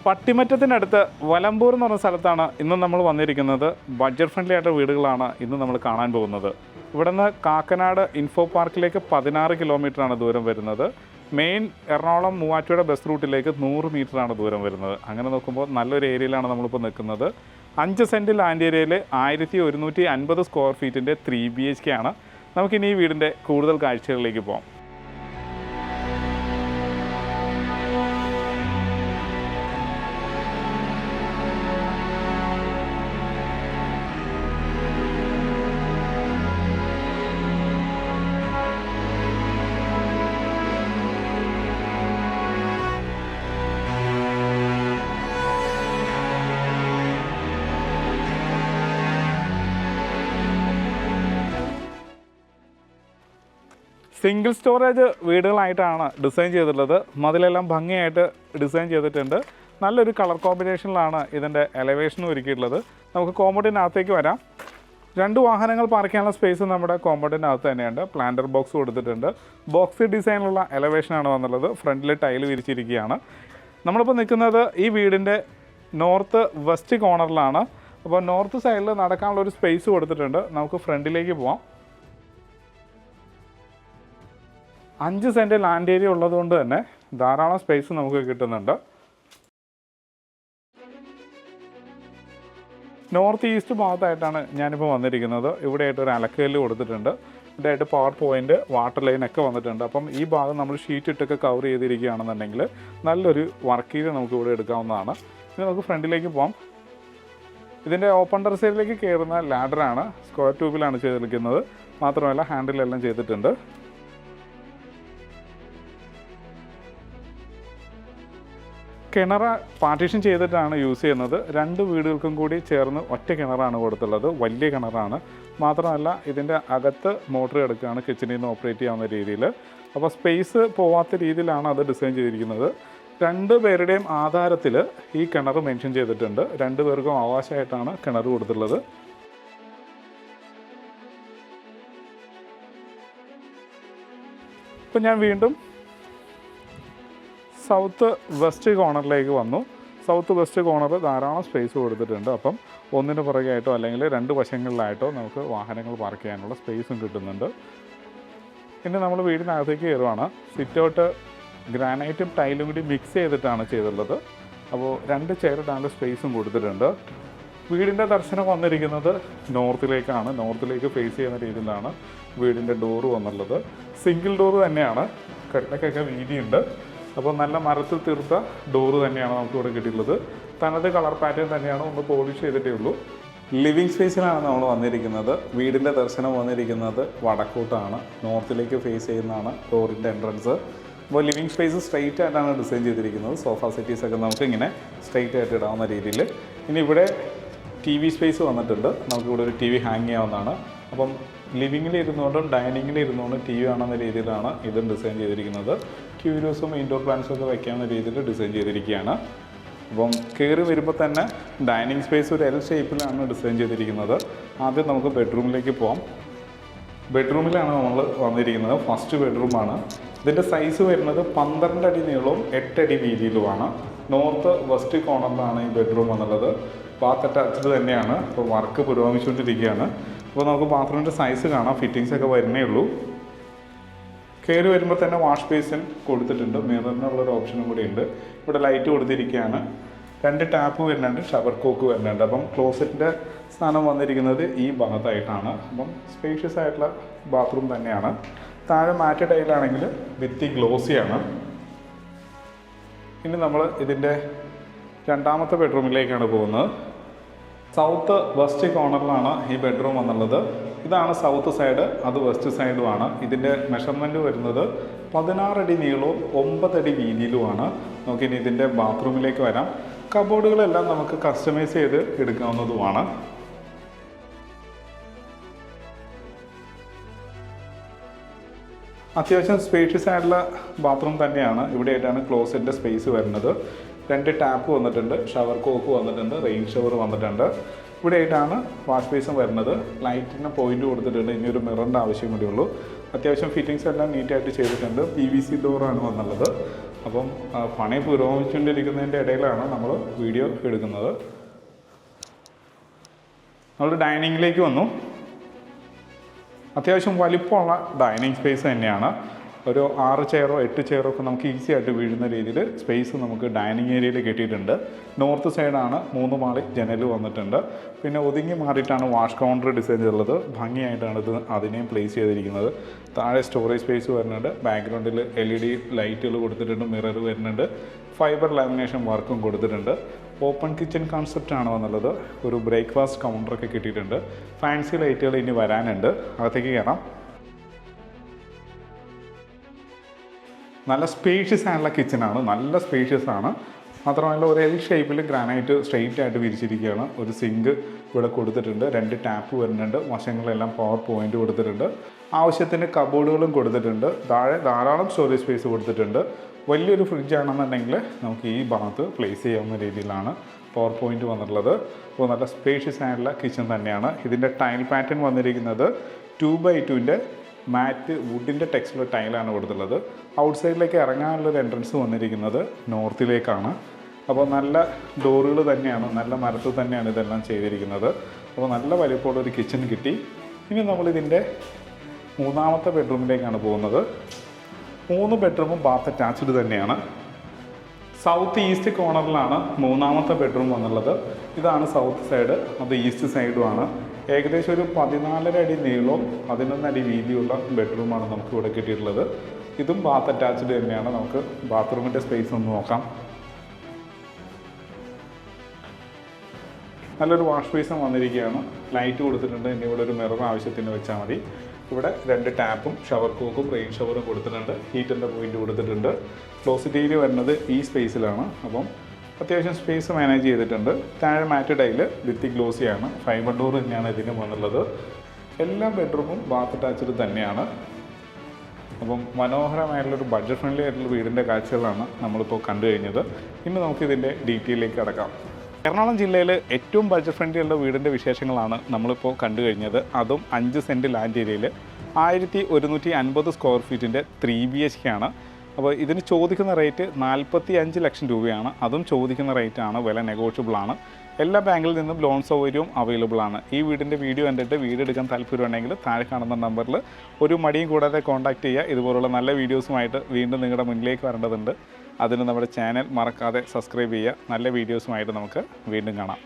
പട്ടിമറ്റത്തിനടുത്ത് വലമ്പൂർ എന്ന് പറഞ്ഞ സ്ഥലത്താണ് ഇന്ന് നമ്മൾ വന്നിരിക്കുന്നത്. ബഡ്ജറ്റ് ഫ്രണ്ട്ലി ആയിട്ട് വീടുകളാണ് ഇന്ന് നമ്മൾ കാണാൻ പോകുന്നത്. ഇവിടെ നിന്ന് കാക്കനാട് ഇൻഫോ പാർക്കിലേക്ക് 16 കിലോമീറ്ററാണ് ദൂരം വരുന്നത്. മെയിൻ എറണാകുളം മൂവാറ്റുപുഴ ബസ് റൂട്ടിലേക്ക് 100 മീറ്ററാണ് ദൂരം വരുന്നത്. അങ്ങനെ നോക്കുമ്പോൾ നല്ലൊരു ഏരിയയിലാണ് നമ്മളിപ്പോൾ നിൽക്കുന്നത്. 5 സെൻറ്റ് ലാൻഡ് ഏരിയയിൽ 1150 സ്ക്വയർ ഫീറ്റിൻ്റെ 3 BHK ആണ്. നമുക്കിനി ഈ വീടിൻ്റെ കൂടുതൽ കാഴ്ചകളിലേക്ക് പോകാം. സിംഗിൾ സ്റ്റോറേജ് വീടുകളായിട്ടാണ് ഡിസൈൻ ചെയ്തിട്ടുള്ളത്. മതിലെല്ലാം ഭംഗിയായിട്ട് ഡിസൈൻ ചെയ്തിട്ടുണ്ട്. നല്ലൊരു കളർ കോമ്പിനേഷനിലാണ് ഇതിൻ്റെ എലവേഷനും ഒരുക്കിയിട്ടുള്ളത്. നമുക്ക് കോമ്പൗണ്ടിനകത്തേക്ക് വരാം. 2 വാഹനങ്ങൾ പാർക്ക് ചെയ്യാനുള്ള സ്പേസ് നമ്മുടെ കോമ്പൗണ്ടിനകത്ത് തന്നെയുണ്ട്. പ്ലാന്റർ ബോക്സ് കൊടുത്തിട്ടുണ്ട്. ബോക്സ് ഡിസൈനിലുള്ള എലവേഷനാണ് വന്നുള്ളത്. ഫ്രണ്ടിൽ ടൈൽ വിരിച്ചിരിക്കുകയാണ്. നമ്മളിപ്പോൾ നിൽക്കുന്നത് ഈ വീടിൻ്റെ നോർത്ത് വെസ്റ്റ് കോർണറിലാണ്. അപ്പോൾ നോർത്ത് സൈഡിൽ നടക്കാനുള്ളൊരു സ്പേസ് കൊടുത്തിട്ടുണ്ട്. നമുക്ക് ഫ്രണ്ടിലേക്ക് പോവാം. 5 സെൻറ്റ് ലാൻഡ് ഏരിയ ഉള്ളതുകൊണ്ട് തന്നെ ധാരാളം സ്പേസ് നമുക്ക് കിട്ടുന്നുണ്ട്. നോർത്ത് ഈസ്റ്റ് ഭാഗത്തായിട്ടാണ് ഞാനിപ്പോൾ വന്നിരിക്കുന്നത്. ഇവിടെയായിട്ട് ഒരു അലക്കല്ല് കൊടുത്തിട്ടുണ്ട്. ഇവിടെയായിട്ട് പവർ പോയിൻ്റ്, വാട്ടർ ലൈനൊക്കെ വന്നിട്ടുണ്ട്. അപ്പം ഈ ഭാഗം നമ്മൾ ഷീറ്റ് ഇട്ടൊക്കെ കവർ ചെയ്തിരിക്കുകയാണെന്നുണ്ടെങ്കിൽ നല്ലൊരു വർക്ക് ഏരിയ നമുക്ക് ഇവിടെ എടുക്കാവുന്നതാണ്. ഇനി നമുക്ക് ഫ്രണ്ടിലേക്ക് പോകാം. ഇതിൻ്റെ ഓപ്പൺ ടെറസിലേക്ക് കയറുന്ന ലാഡറാണ്. സ്ക്വയർ ട്യൂബിലാണ് ചെയ്തിരിക്കുന്നത്. മാത്രമല്ല ഹാൻഡിലെല്ലാം ചെയ്തിട്ടുണ്ട്. കിണർ പാർട്ടീഷൻ ചെയ്തിട്ടാണ് യൂസ് ചെയ്യുന്നത്. 2 വീടുകൾക്കും കൂടി ചേർന്ന് ഒറ്റ കിണറാണ് കൊടുത്തുള്ളത്. വലിയ കിണറാണ്. മാത്രമല്ല ഇതിൻ്റെ അകത്ത് മോട്ടർ എടുക്കുകയാണ് കിച്ചണിൽ നിന്ന് ഓപ്പറേറ്റ് ചെയ്യാവുന്ന രീതിയിൽ. അപ്പോൾ സ്പേസ് പോവാത്ത രീതിയിലാണ് അത് ഡിസൈൻ ചെയ്തിരിക്കുന്നത്. 2 പേരുടെയും ആധാരത്തിൽ ഈ കിണർ മെൻഷൻ ചെയ്തിട്ടുണ്ട്. 2 പേർക്കും അവകാശമായിട്ടാണ് കിണർ കൊടുത്തിട്ടുള്ളത്. ഇപ്പം ഞാൻ വീണ്ടും സൗത്ത് വെസ്റ്റ് കോർണറിലേക്ക് വന്നു. സൗത്ത് വെസ്റ്റ് കോർണർ ധാരാളം സ്പേസ് കൊടുത്തിട്ടുണ്ട്. അപ്പം ഒന്നിന് പുറകെയായിട്ടോ അല്ലെങ്കിൽ 2 വശങ്ങളിലായിട്ടോ നമുക്ക് വാഹനങ്ങൾ പാർക്ക് ചെയ്യാനുള്ള സ്പേസും കിട്ടുന്നുണ്ട്. ഇനി നമ്മൾ വീടിനകത്തേക്ക് കയറുവാണ്. സിറ്റ് ഔട്ട് ഗ്രാനൈറ്റും ടൈലും കൂടി മിക്സ് ചെയ്തിട്ടാണ് ചെയ്തിട്ടുള്ളത്. അപ്പോൾ 2 ചെയർ ഇടാനുള്ള സ്പേസും കൊടുത്തിട്ടുണ്ട്. വീടിൻ്റെ ദർശനം വന്നിരിക്കുന്നത് നോർത്തിലേക്കാണ്. നോർത്തിലേക്ക് ഫേസ് ചെയ്യുന്ന രീതിയിലാണ് വീടിൻ്റെ ഡോറ് വന്നുള്ളത്. സിംഗിൾ ഡോറ് തന്നെയാണ്. കട്ടിലൊക്കെ വീതിയുണ്ട്. അപ്പോൾ നല്ല മരത്തിൽ തീർത്ത ഡോറ് തന്നെയാണ് നമുക്കിവിടെ കിട്ടിയിട്ടുള്ളത്. തനത് കളർ പാറ്റേൺ തന്നെയാണ്. ഒന്ന് പോളിഷ് ചെയ്തിട്ടേ ഉള്ളൂ. ലിവിങ് സ്പേസിലാണ് നമ്മൾ വന്നിരിക്കുന്നത്. വീടിൻ്റെ ദർശനം വന്നിരിക്കുന്നത് വടക്കോട്ടാണ്. നോർത്തിലേക്ക് ഫേസ് ചെയ്യുന്നതാണ് ഡോറിൻ്റെ എൻട്രൻസ്. അപ്പോൾ ലിവിങ് സ്പേസ് സ്ട്രെയിറ്റ് ആയിട്ടാണ് ഡിസൈൻ ചെയ്തിരിക്കുന്നത്. സോഫ സെറ്റീസൊക്കെ നമുക്ക് ഇങ്ങനെ സ്ട്രെയിറ്റ് ആയിട്ട് ഇടാവുന്ന രീതിയിൽ. ഇനി ഇവിടെ TV സ്പേസ് വന്നിട്ടുണ്ട്. നമുക്കിവിടെ ഒരു TV ഹാങ് ചെയ്യാവുന്നതാണ്. അപ്പം ലിവിങ്ങിൽ ഇരുന്നുകൊണ്ടും ഡൈനിങ്ങിൽ ഇരുന്നുകൊണ്ടും TV കാണുന്ന രീതിയിലാണ് ഇതും ഡിസൈൻ ചെയ്തിരിക്കുന്നത്. ക്യൂരിയസും ഇൻഡോർ പ്ലാന്റ്സും ഒക്കെ വയ്ക്കാവുന്ന രീതിയിൽ ഡിസൈൻ ചെയ്തിരിക്കുകയാണ്. അപ്പം കയറി വരുമ്പോൾ തന്നെ ഡൈനിങ് സ്പേസ് ഒരു L ഷേപ്പിലാണ് ഡിസൈൻ ചെയ്തിരിക്കുന്നത്. ആദ്യം നമുക്ക് ബെഡ്റൂമിലേക്ക് പോകാം. ബെഡ്റൂമിലാണ് നമ്മൾ വന്നിരിക്കുന്നത്. ഫസ്റ്റ് ബെഡ്റൂമാണ്. ഇതിൻ്റെ സൈസ് വരുന്നത് 12 അടി നീളവും 8 അടി വീതിയിലുമാണ്. നോർത്ത് വെസ്റ്റ് കോർണറിലാണ് ഈ ബെഡ്റൂം എന്നുള്ളത്. ബാത്ത് അറ്റാച്ച്ഡ് തന്നെയാണ്. അപ്പോൾ വർക്ക് പുരോഗമിച്ചുകൊണ്ടിരിക്കുകയാണ്. അപ്പോൾ നമുക്ക് ബാത്റൂമിൻ്റെ സൈസ് കാണാം. ഫിറ്റിങ്സ് ഒക്കെ വരുന്നേ ഉള്ളൂ. കയറി വരുമ്പോൾ തന്നെ വാഷ് ബേസിൻ കൊടുത്തിട്ടുണ്ട്. മിററിനുള്ളൊരു ഓപ്ഷനും കൂടി ഉണ്ട്. ഇവിടെ ലൈറ്റ് കൊടുത്തിരിക്കുകയാണ്. 2 ടാപ്പ് വരുന്നുണ്ട്. ഷവർ കോക്ക് വരുന്നുണ്ട്. അപ്പം ക്ലോസറ്റിൻ്റെ സ്ഥാനം വന്നിരിക്കുന്നത് ഈ ഭാഗത്തായിട്ടാണ്. അപ്പം സ്പേഷ്യസ് ആയിട്ടുള്ള ബാത്റൂം തന്നെയാണ്. താഴെ മാറ്റ് ടൈലാണെങ്കിൽ ഭിത്തി ഗ്ലോസിയാണ്. ഇനി നമ്മൾ ഇതിൻ്റെ 2ാമത്തെ ബെഡ്റൂമിലേക്കാണ് പോകുന്നത്. സൗത്ത് വെസ്റ്റ് കോർണറിലാണ് ഈ ബെഡ്റൂം എന്നുള്ളത്. ഇതാണ് സൗത്ത് സൈഡ്, അത് വെസ്റ്റ് സൈഡുമാണ്. ഇതിൻ്റെ മെഷർമെൻറ്റ് വരുന്നത് 16 അടി നീളവും 9 അടി വീതിയിലുമാണ്. നമുക്കിനി ഇതിൻ്റെ ബാത്റൂമിലേക്ക് വരാം. കബോർഡുകളെല്ലാം നമുക്ക് കസ്റ്റമൈസ് ചെയ്ത് എടുക്കാവുന്നതുമാണ്. അത്യാവശ്യം സ്പേഷ്യസ് ആയിട്ടുള്ള ബാത്റൂം തന്നെയാണ്. ഇവിടെയായിട്ടാണ് ക്ലോസറ്റിൻ്റെ സ്പേസ് വരുന്നത്. 2 ടാപ്പ് വന്നിട്ടുണ്ട്. ഷവർ കോക്ക് വന്നിട്ടുണ്ട്. റെയിൻ ഷവർ വന്നിട്ടുണ്ട്. ഇവിടെയായിട്ടാണ് വാഷ് ബേസും വരുന്നത്. ലൈറ്റിന് പോയിന്റ് കൊടുത്തിട്ടുണ്ട്. ഇനി ഒരു മിററിൻ്റെ ആവശ്യം കൂടി ഉള്ളൂ. അത്യാവശ്യം ഫിറ്റിങ്സ് എല്ലാം നീറ്റായിട്ട് ചെയ്തിട്ടുണ്ട്. PVC ഡോറാണ് വന്നുള്ളത്. അപ്പം പണി പുരോഗമിച്ചുകൊണ്ടിരിക്കുന്നതിൻ്റെ ഇടയിലാണ് നമ്മൾ വീഡിയോ എടുക്കുന്നത്. നമ്മൾ ഡൈനിങ്ങിലേക്ക് വന്നു. അത്യാവശ്യം വലിപ്പമുള്ള ഡൈനിങ് സ്പേസ് തന്നെയാണ്. ഒരു 6 ചെയറോ 8 ചെയറോ ഒക്കെ നമുക്ക് ഈസി ആയിട്ട് വീഴുന്ന രീതിയിൽ സ്പേസ് നമുക്ക് ഡൈനിങ് ഏരിയയിൽ കിട്ടിയിട്ടുണ്ട്. നോർത്ത് സൈഡാണ് 3 മാളി ജനൽ വന്നിട്ടുണ്ട്. പിന്നെ ഒതുങ്ങി മാറിയിട്ടാണ് വാഷ് കൗണ്ടർ ഡിസൈൻ ചെയ്തിട്ടുള്ളത്. ഭംഗിയായിട്ടാണ് ഇത് അതിനെയും പ്ലേസ് ചെയ്തിരിക്കുന്നത്. താഴെ സ്റ്റോറേജ് സ്പേസ് വരുന്നുണ്ട്. ബാക്ക്ഗ്രൗണ്ടിൽ LED ലൈറ്റുകൾ കൊടുത്തിട്ടുണ്ട്. മിറർ വരുന്നുണ്ട്. ഫൈബർ ലാമിനേഷൻ വർക്കും കൊടുത്തിട്ടുണ്ട്. ഓപ്പൺ കിച്ചൺ കോൺസെപ്റ്റാണ് വന്നുള്ളത്. ഒരു ബ്രേക്ക്ഫാസ്റ്റ് കൗണ്ടറൊക്കെ കിട്ടിയിട്ടുണ്ട്. ഫാൻസി ലൈറ്റുകൾ ഇനി വരാനുണ്ട്. അകത്തേക്ക് കയറാം. നല്ല സ്പേഷ്യസ് ആയിട്ടുള്ള കിച്ചണാണ്. നല്ല സ്പേഷ്യസ് ആണ്. മാത്രമല്ല ഒരു L ഷേപ്പിൽ ഗ്രാനൈറ്റ് സ്ട്രെയിറ്റ് ആയിട്ട് വിരിച്ചിരിക്കുകയാണ്. ഒരു സിങ്ക് ഇവിടെ കൊടുത്തിട്ടുണ്ട്. 2 ടാപ്പ് വരുന്നുണ്ട്. വശങ്ങളെല്ലാം പവർ പോയിന്റ് കൊടുത്തിട്ടുണ്ട്. ആവശ്യത്തിന് കബോർഡുകളും കൊടുത്തിട്ടുണ്ട്. താഴെ ധാരാളം സ്റ്റോറേജ് സ്പേസ് കൊടുത്തിട്ടുണ്ട്. വലിയൊരു ഫ്രിഡ്ജാണെന്നുണ്ടെങ്കിൽ നമുക്ക് ഈ ഭാഗത്ത് പ്ലേസ് ചെയ്യാവുന്ന രീതിയിലാണ് പവർ പോയിന്റ് വന്നിട്ടുള്ളത്. അപ്പോൾ നല്ല സ്പേഷ്യസ് ആയിട്ടുള്ള കിച്ചൺ തന്നെയാണ്. ഇതിൻ്റെ ടൈൽ പാറ്റേൺ വന്നിരിക്കുന്നത് 2x2 മാറ്റ് വുഡിൻ്റെ ടെക്സ്ചർ ടൈലാണ് കൊടുത്തിട്ടുള്ളത്. ഔട്ട് സൈഡിലേക്ക് ഇറങ്ങാനുള്ളൊരു എൻട്രൻസ് വന്നിരിക്കുന്നത് നോർത്തിലേക്കാണ്. അപ്പോൾ നല്ല ഡോറുകൾ തന്നെയാണ്, നല്ല മരത്തിൽ തന്നെയാണ് ഇതെല്ലാം ചെയ്തിരിക്കുന്നത്. അപ്പോൾ നല്ല വലിപ്പമുള്ളൊരു കിച്ചൺ കിട്ടി. ഇനി നമ്മളിതിൻ്റെ 3ാമത്തെ ബെഡ്റൂമിലേക്കാണ് പോകുന്നത്. 3 ബെഡ്റൂമും ബാത്ത് അറ്റാച്ച്ഡ് തന്നെയാണ്. സൗത്ത് ഈസ്റ്റ് കോർണറിലാണ് 3ാമത്തെ ബെഡ്റൂം വന്നുള്ളത്. ഇതാണ് സൗത്ത് സൈഡ്, അത് ഈസ്റ്റ് സൈഡുമാണ്. ഏകദേശം ഒരു 14.5 അടി നീളവും 11 അടി വീതിയുള്ള ബെഡ്റൂമാണ് നമുക്ക് ഇവിടെ കിട്ടിയിട്ടുള്ളത്. ഇതും ബാത്ത് അറ്റാച്ച്ഡ് തന്നെയാണ്. നമുക്ക് ബാത്റൂമിൻ്റെ സ്പേസ് ഒന്ന് നോക്കാം. നല്ലൊരു വാഷ് ബേസും വന്നിരിക്കുകയാണ്. ലൈറ്റ് കൊടുത്തിട്ടുണ്ട്. ഇനി ഇവിടെ ഒരു മിറർ ആവശ്യത്തിന് വെച്ചാൽ മതി. ഇവിടെ 2 ടാപ്പും ഷവർ കോക്കും റെയിൻ ഷവറും കൊടുത്തിട്ടുണ്ട്. ഹീറ്ററിൻ്റെ പോയിന്റ് കൊടുത്തിട്ടുണ്ട്. ക്ലോസറ്റ് ഏരിയ വരുന്നത് ഈ സ്പേസിലാണ്. അപ്പം അത്യാവശ്യം സ്പേസ് മാനേജ് ചെയ്തിട്ടുണ്ട്. താഴെ മാറ്റ് ടൈല് ഭിത്തി ഗ്ലോസിയാണ്. ഫൈബർ ഡോർ തന്നെയാണ് ഇതിന് വന്നുള്ളത്. എല്ലാ ബെഡ്റൂമും ബാത്ത് അറ്റാച്ച്ഡ് തന്നെയാണ്. അപ്പം മനോഹരമായിട്ടുള്ളൊരു ബഡ്ജറ്റ് ഫ്രണ്ട്ലി ആയിട്ടുള്ള വീടിൻ്റെ കാഴ്ചകളാണ് നമ്മളിപ്പോൾ കണ്ടു കഴിഞ്ഞത്. ഇനി നമുക്കിതിൻ്റെ ഡീറ്റെയിലേക്ക് കടക്കാം. എറണാകുളം ജില്ലയിൽ ഏറ്റവും ബഡ്ജറ്റ് ഫ്രണ്ട്ലി ഉള്ള വീടിൻ്റെ വിശേഷങ്ങളാണ് നമ്മളിപ്പോൾ കണ്ടു കഴിഞ്ഞത്. അതും 5 സെൻറ്റ് ലാൻഡ് ഏരിയയിൽ 1150 സ്ക്വയർ ഫീറ്റിൻ്റെ 3 BHK ആണ്. അപ്പോൾ ഇതിന് ചോദിക്കുന്ന റേറ്റ് 45 ലക്ഷം രൂപയാണ്. അതും ചോദിക്കുന്ന റേറ്റാണ്. വില നെഗോഷ്യബിൾ ആണ്. എല്ലാ ബാങ്കിൽ നിന്നും ലോൺ സൗകര്യവും അവൈലബിൾ ആണ്. ഈ വീടിൻ്റെ വീഡിയോ കണ്ടിട്ട് വീടെടുക്കാൻ താല്പര്യമുണ്ടെങ്കിൽ താഴെ കാണുന്ന നമ്പറിൽ ഒരു മടിയും കൂടാതെ കോൺടാക്റ്റ് ചെയ്യുക. ഇതുപോലുള്ള നല്ല വീഡിയോസുമായിട്ട് വീണ്ടും നിങ്ങളുടെ മുന്നിലേക്ക് വരേണ്ടതുണ്ട്. അതിന് നമ്മുടെ ചാനൽ മറക്കാതെ സബ്സ്ക്രൈബ് ചെയ്യുക. നല്ല വീഡിയോസുമായിട്ട് നമുക്ക് വീണ്ടും കാണാം.